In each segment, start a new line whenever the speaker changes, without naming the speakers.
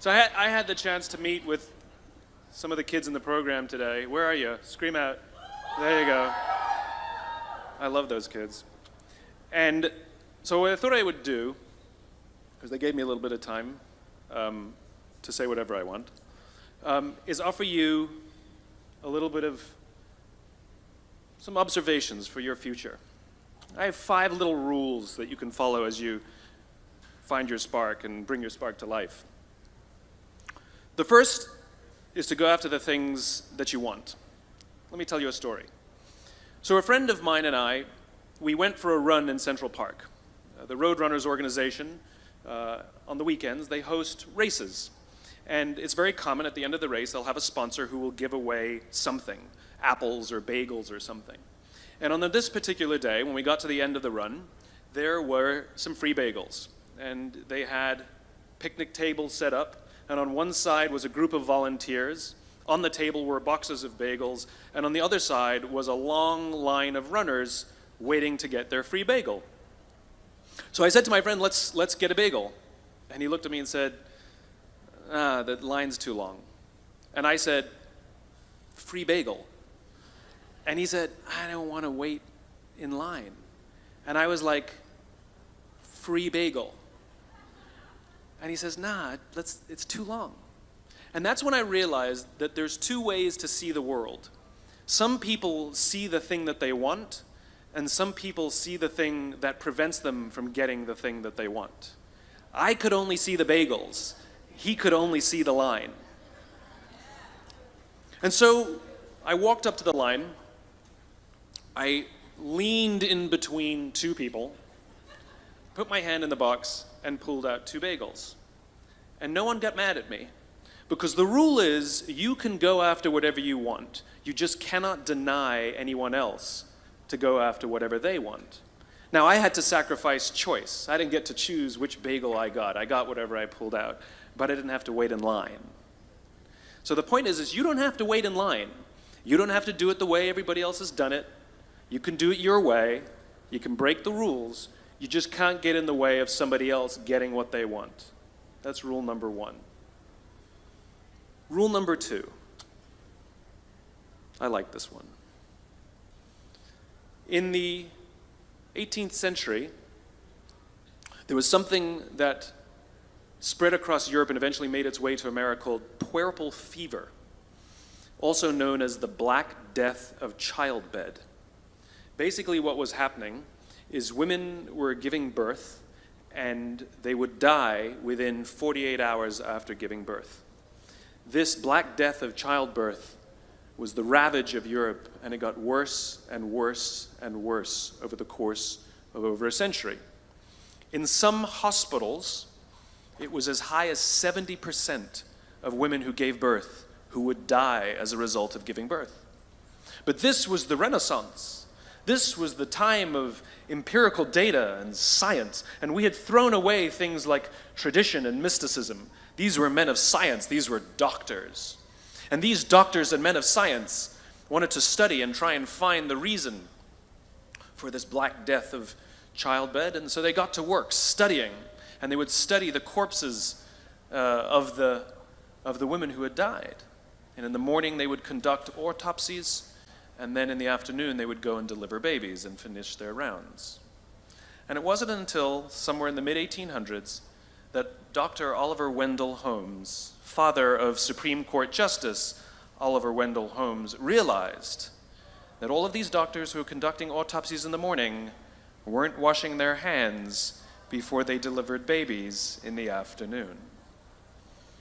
So I had the chance to meet with some of the kids in the program today. Where are you? Scream out. There you go. I love those kids. And so what I thought I would do, because they gave me a little bit of time to say whatever I want, is offer you a little bit of some observations for your future. I have 5 little rules that you can follow as you find your spark and bring your spark to life. The first is to go after the things that you want. Let me tell you a story. So a friend of mine and I, we went for a run in Central Park. The Roadrunners organization, on the weekends, they host races. And it's very common at the end of the race, they'll have a sponsor who will give away something, apples or bagels or something. And on this particular day, when we got to the end of the run, there were some free bagels. And they had picnic tables set up, and on one side was a group of volunteers. On the table were boxes of bagels, and on the other side was a long line of runners waiting to get their free bagel. So I said to my friend, let's get a bagel. And he looked at me and said, the line's too long. And I said, free bagel. And he said, I don't want to wait in line. And I was like, free bagel. And he says, nah, it's too long. And that's when I realized that there's 2 ways to see the world. Some people see the thing that they want, and some people see the thing that prevents them from getting the thing that they want. I could only see the bagels. He could only see the line. And so I walked up to the line. I leaned in between 2 people, put my hand in the box, and pulled out 2 bagels. And no one got mad at me, because the rule is you can go after whatever you want. You just cannot deny anyone else to go after whatever they want. Now, I had to sacrifice choice. I didn't get to choose which bagel I got. I got whatever I pulled out, but I didn't have to wait in line. So the point is you don't have to wait in line. You don't have to do it the way everybody else has done it. You can do it your way. You can break the rules. You just can't get in the way of somebody else getting what they want. That's rule number 1. Rule number 2. I like this one. In the 18th century, there was something that spread across Europe and eventually made its way to America called puerperal fever, also known as the Black Death of childbed. Basically what was happening is women were giving birth and they would die within 48 hours after giving birth. This Black Death of childbirth was the ravage of Europe, and it got worse and worse and worse over the course of over a century. In some hospitals, it was as high as 70% of women who gave birth who would die as a result of giving birth. But this was the Renaissance. This was the time of empirical data and science, and we had thrown away things like tradition and mysticism. These were men of science. These were doctors. And these doctors and men of science wanted to study and try and find the reason for this Black Death of childbed, and so they got to work studying, and they would study the corpses of the women who had died. And in the morning they would conduct autopsies, and then in the afternoon they would go and deliver babies and finish their rounds. And it wasn't until somewhere in the mid-1800s that Dr. Oliver Wendell Holmes, father of Supreme Court Justice Oliver Wendell Holmes, realized that all of these doctors who were conducting autopsies in the morning weren't washing their hands before they delivered babies in the afternoon.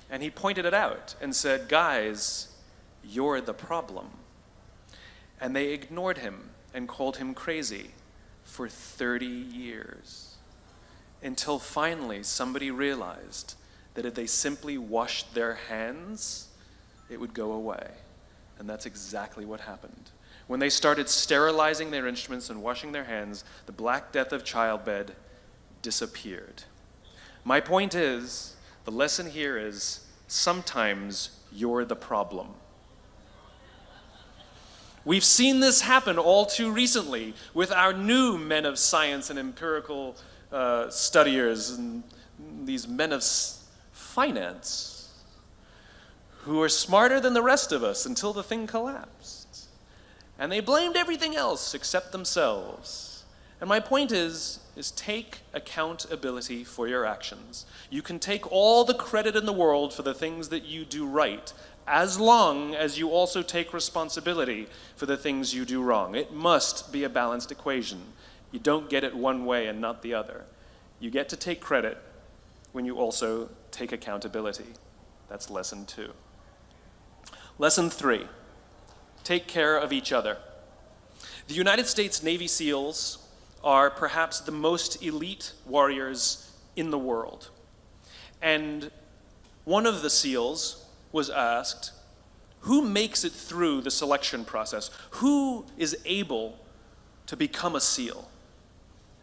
And he pointed it out and said, guys, you're the problem. And they ignored him and called him crazy for 30 years. Until finally somebody realized that if they simply washed their hands, it would go away. And that's exactly what happened. When they started sterilizing their instruments and washing their hands, the Black Death of childbed disappeared. My point is, the lesson here is, sometimes you're the problem. We've seen this happen all too recently with our new men of science and empirical studiers and these men of finance. who were smarter than the rest of us until the thing collapsed. And they blamed everything else except themselves. And my point is take accountability for your actions. You can take all the credit in the world for the things that you do right, as long as you also take responsibility for the things you do wrong. It must be a balanced equation. You don't get it one way and not the other. You get to take credit when you also take accountability. That's lesson 2. Lesson 3, take care of each other. The United States Navy SEALs are perhaps the most elite warriors in the world. And one of the SEALs was asked, who makes it through the selection process? Who is able to become a SEAL?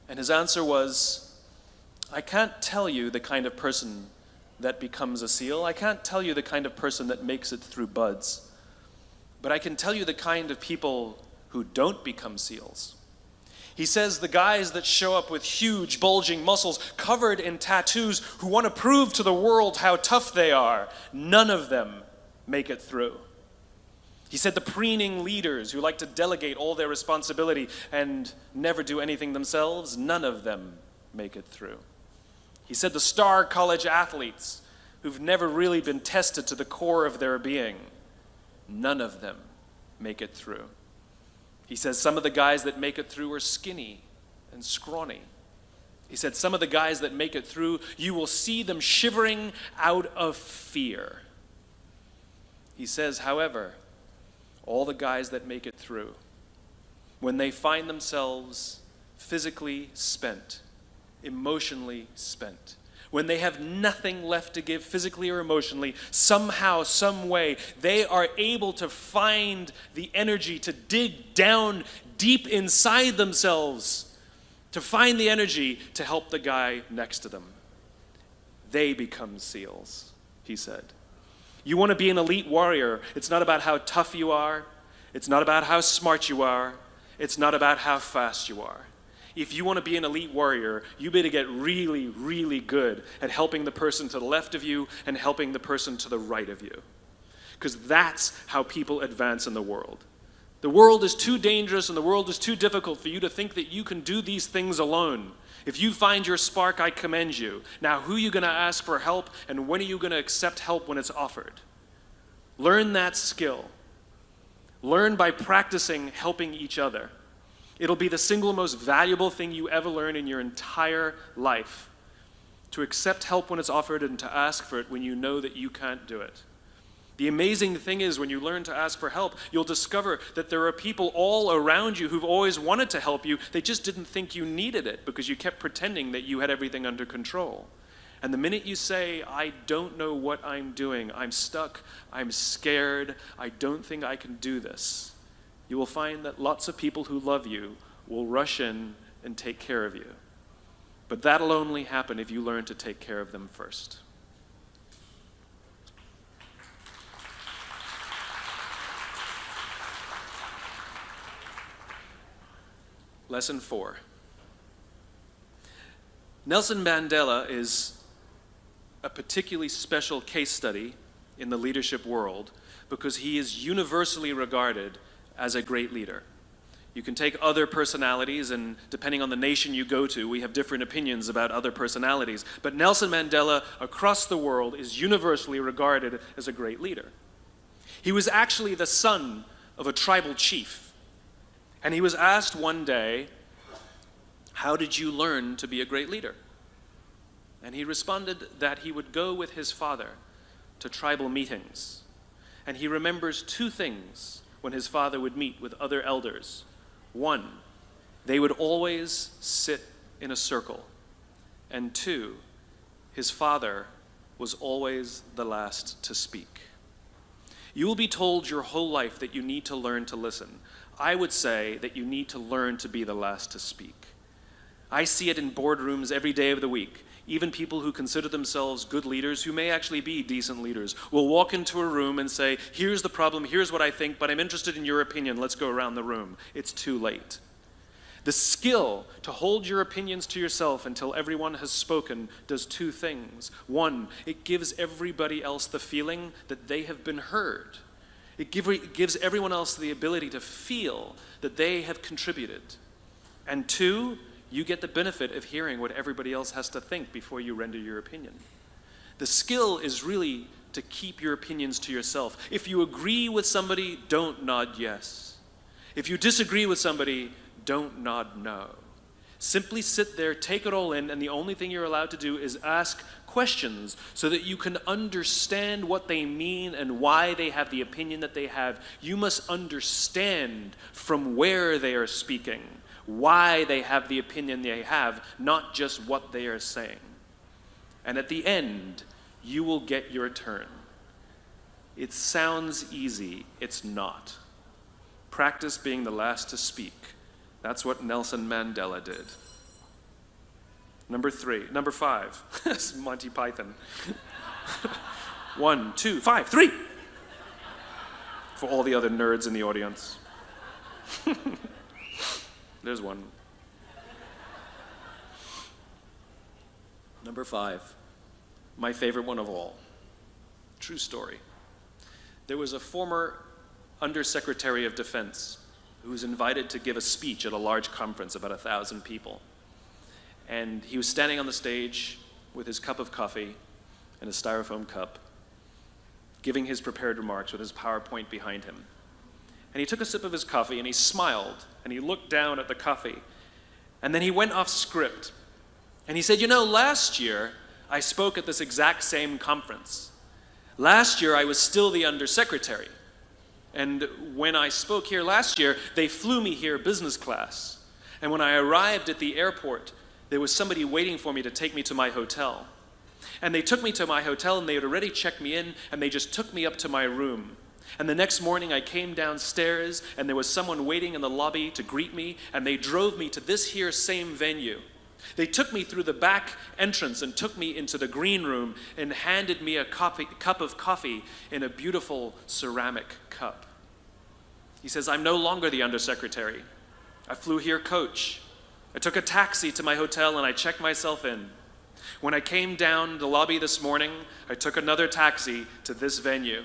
And his answer was, I can't tell you the kind of person that becomes a SEAL. I can't tell you the kind of person that makes it through BUD/S. But I can tell you the kind of people who don't become SEALs. He says the guys that show up with huge, bulging muscles, covered in tattoos, who want to prove to the world how tough they are, none of them make it through. He said the preening leaders who like to delegate all their responsibility and never do anything themselves, none of them make it through. He said the star college athletes who've never really been tested to the core of their being, none of them make it through. He says some of the guys that make it through are skinny and scrawny. He said some of the guys that make it through, you will see them shivering out of fear. He says, however, all the guys that make it through, when they find themselves physically spent, emotionally spent, when they have nothing left to give physically or emotionally, somehow, some way, they are able to find the energy to dig down deep inside themselves, to find the energy to help the guy next to them. They become SEALs, he said. You want to be an elite warrior. It's not about how tough you are. It's not about how smart you are. It's not about how fast you are. If you want to be an elite warrior, you better get really, really good at helping the person to the left of you and helping the person to the right of you. Because that's how people advance in the world. The world is too dangerous and the world is too difficult for you to think that you can do these things alone. If you find your spark, I commend you. Now, who are you going to ask for help, and when are you going to accept help when it's offered? Learn that skill. Learn by practicing helping each other. It'll be the single most valuable thing you ever learn in your entire life. To accept help when it's offered and to ask for it when you know that you can't do it. The amazing thing is when you learn to ask for help, you'll discover that there are people all around you who've always wanted to help you. They just didn't think you needed it because you kept pretending that you had everything under control. And the minute you say, I don't know what I'm doing, I'm stuck, I'm scared, I don't think I can do this, you will find that lots of people who love you will rush in and take care of you. But that'll only happen if you learn to take care of them first. Lesson 4. Nelson Mandela is a particularly special case study in the leadership world because he is universally regarded as a great leader. You can take other personalities, and depending on the nation you go to, we have different opinions about other personalities. But Nelson Mandela, across the world, is universally regarded as a great leader. He was actually the son of a tribal chief. And he was asked one day, how did you learn to be a great leader? And he responded that he would go with his father to tribal meetings. And he remembers 2 things when his father would meet with other elders. 1, they would always sit in a circle. And 2, his father was always the last to speak. You will be told your whole life that you need to learn to listen. I would say that you need to learn to be the last to speak. I see it in boardrooms every day of the week. Even people who consider themselves good leaders, who may actually be decent leaders, will walk into a room and say, here's the problem, here's what I think, but I'm interested in your opinion, let's go around the room. It's too late. The skill to hold your opinions to yourself until everyone has spoken does two things. One, it gives everybody else the feeling that they have been heard. It gives everyone else the ability to feel that they have contributed. And two, you get the benefit of hearing what everybody else has to think before you render your opinion. The skill is really to keep your opinions to yourself. If you agree with somebody, don't nod yes. If you disagree with somebody, don't nod no. Simply sit there, take it all in, and the only thing you're allowed to do is ask questions so that you can understand what they mean and why they have the opinion that they have. You must understand from where they are speaking, why they have the opinion they have, not just what they are saying. And at the end, you will get your turn. It sounds easy, it's not. Practice being the last to speak. That's what Nelson Mandela did. Number 5. It's Monty Python. 1, 2, 5, 3. For all the other nerds in the audience. There's one. Number 5. My favorite one of all. True story. There was a former Undersecretary of Defense who was invited to give a speech at a large conference, about 1,000 people. And he was standing on the stage with his cup of coffee and a styrofoam cup, giving his prepared remarks with his PowerPoint behind him. And he took a sip of his coffee and he smiled and he looked down at the coffee. And then he went off script. And he said, last year I spoke at this exact same conference. Last year I was still the undersecretary. And when I spoke here last year, they flew me here business class. And when I arrived at the airport, there was somebody waiting for me to take me to my hotel. And they took me to my hotel and they had already checked me in and they just took me up to my room. And the next morning I came downstairs and there was someone waiting in the lobby to greet me and they drove me to this here same venue. They took me through the back entrance and took me into the green room and handed me a cup of coffee in a beautiful ceramic cup. He says, I'm no longer the undersecretary. I flew here coach. I took a taxi to my hotel and I checked myself in. When I came down the lobby this morning, I took another taxi to this venue.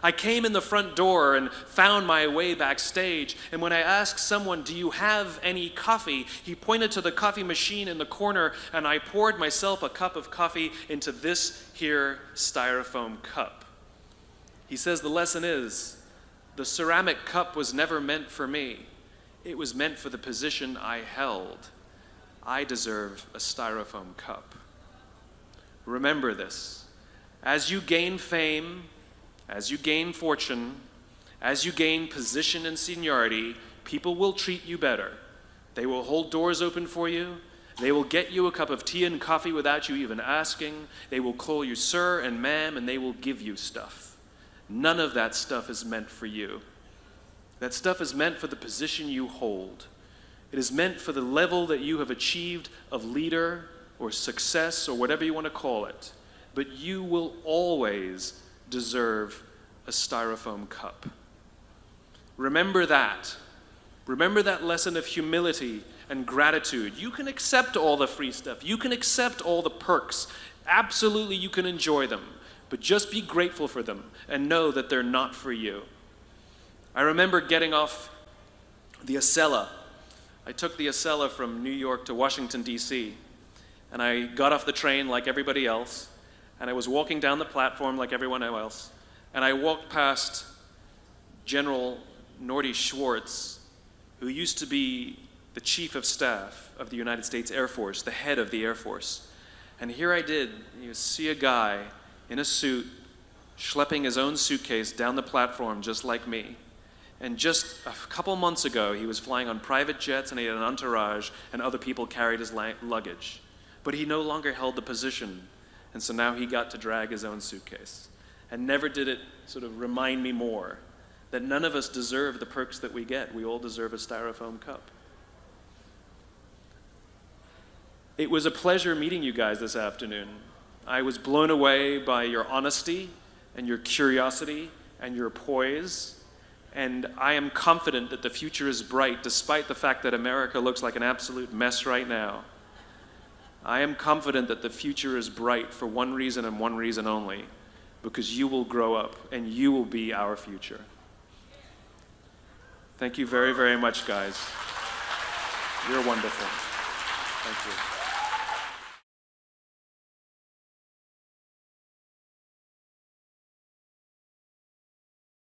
I came in the front door and found my way backstage, and when I asked someone, do you have any coffee? He pointed to the coffee machine in the corner, and I poured myself a cup of coffee into this here styrofoam cup. He says the lesson is, the ceramic cup was never meant for me. It was meant for the position I held. I deserve a styrofoam cup. Remember this. As you gain fame, as you gain fortune, as you gain position and seniority, people will treat you better. They will hold doors open for you. They will get you a cup of tea and coffee without you even asking. They will call you sir and ma'am, and they will give you stuff. None of that stuff is meant for you. That stuff is meant for the position you hold. It is meant for the level that you have achieved of leader or success or whatever you want to call it. But you will always deserve a styrofoam cup. Remember that. Remember that lesson of humility and gratitude. You can accept all the free stuff. You can accept all the perks. Absolutely, you can enjoy them. But just be grateful for them and know that they're not for you. I remember getting off the Acela. I took the Acela from New York to Washington, D.C., and I got off the train like everybody else, and I was walking down the platform like everyone else, and I walked past General Norty Schwartz, who used to be the Chief of Staff of the United States Air Force, the head of the Air Force. And here I did, you see a guy in a suit schlepping his own suitcase down the platform just like me. And just a couple months ago, he was flying on private jets and he had an entourage and other people carried his luggage. But he no longer held the position. And so now he got to drag his own suitcase. And never did it sort of remind me more that none of us deserve the perks that we get. We all deserve a styrofoam cup. It was a pleasure meeting you guys this afternoon. I was blown away by your honesty and your curiosity and your poise. And I am confident that the future is bright, despite the fact that America looks like an absolute mess right now. I am confident that the future is bright for one reason and one reason only, because you will grow up and you will be our future. Thank you very, very much, guys. You're wonderful. Thank you.